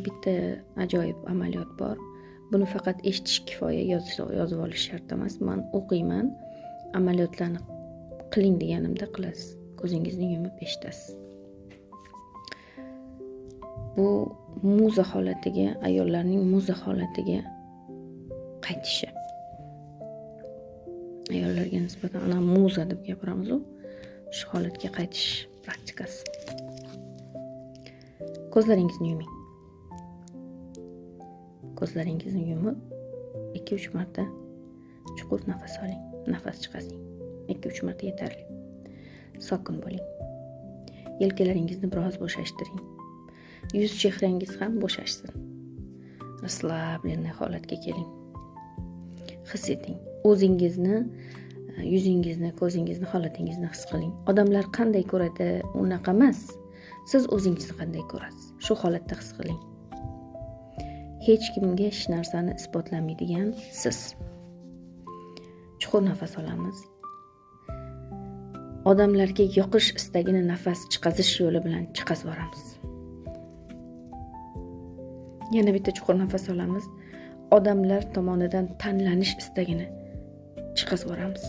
bitta ajoyib amaliyot bor. Buni faqat eshitish kifoya, yozib olish shart emas. Men o'qiyman, amaliyotlarni qiling deganimda qilasiz. Ko'zingizni yumib eshitasiz. Bu muza holatiga, ayollarning muza holatiga qaytishi. Ayollarga nisbatan ana muza deb gapiramiz, shu holatga qaytish praktikasi. Ko'zlaringizni yuming. Ko'zlaringizni yumib 2-3 marta chuqur nafas oling. Nafas chiqaring. 2-3 marta yetarli. Sokin bo'ling. Yelkalaringizni biroz bo'shashtiring. Yuz chehrangiz ham bo'shashsin. Расслабленный holatga keling. His eting. O'zingizni, yuzingizni, ko'zingizni, holatingizni his qiling. Odamlar qanday ko'radi, unaqa emas. Siz o'zingizni qanday ko'rasiz? Shu holatda his qiling. Hech kimga hech narsani isbotlamaydigan siz. Chuqur nafas olamiz. Odamlarga yoqish istagini nafas chiqazish yo'li bilan chiqazib boramiz. Yana bitta chuqur nafas olamiz. Odamlar tomonidan tanlanish istagini chiqazib boramiz.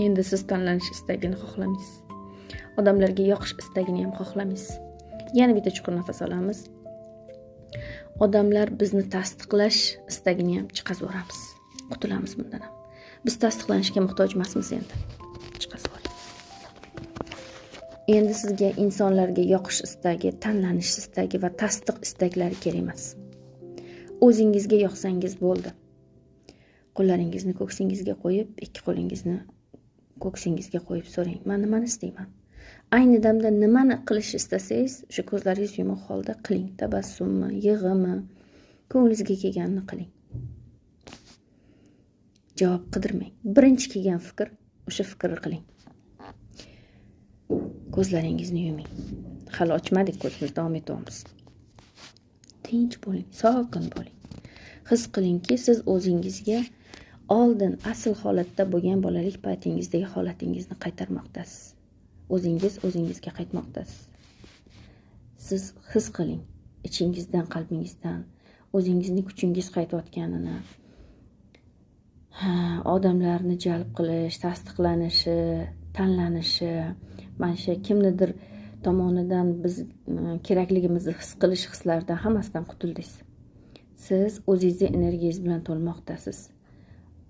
Endi siz tanlanish istagini xohlamaysiz. Odamlarga yoqish istagini ham xohlamaysiz. Yana bitta chuqur nafas olamiz. Odamlar bizni tasdiqlash istagini ham chiqazib boramiz. Qutulamiz bundan ham. Biz tasdiqlanishga muhtoj emasmiz endi. Chiqazib boring. Endi sizga insonlarga yoqish istagi, tanlanish istagi va tasdiq istaklari kerak emas. O'zingizga yoqsangiz bo'ldi. Qo'llaringizni ko'ksingizga qo'yib, ikki qo'lingizni ko'ksingizga qo'yib so'rang. Men nimani istayman? Ayni damda nimani qilish istasangiz, shu ko'zlaringizni yumuq holda qiling. Tabassummi, yig'imi, ko'ngilingizga kelganini qiling. Javob qidirmang. Birinchi kelgan fikr, o'sha fikrni qiling. Ko'zlaringizni yuming. Hali ochmadik, ko'zimizni davom etamiz. Tinch bo'ling, sokin bo'ling. His qilingki, siz o'zingizga oldin asl holatda bo'lgan bolalik paytingizdagi holatingizni qaytarmoqdasiz. O'zingiz o'zingizga qaytmoqdasiz. Siz his qiling, ichingizdan, qalbingizdan o'zingizni kuchingiz qaytayotganini, odamlarni jalb qilish, tasdiqlanishi, tanlanishi, mana shu kimnidir tomonidan biz kerakligimizni his qilish hislaridan hammasidan qutuldingiz. Siz o'zingizning energiyangiz bilan to'lmoqdasiz.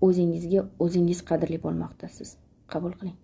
O'zingizga o'zingiz qadrli bo'lmoqdasiz. Qabul qiling.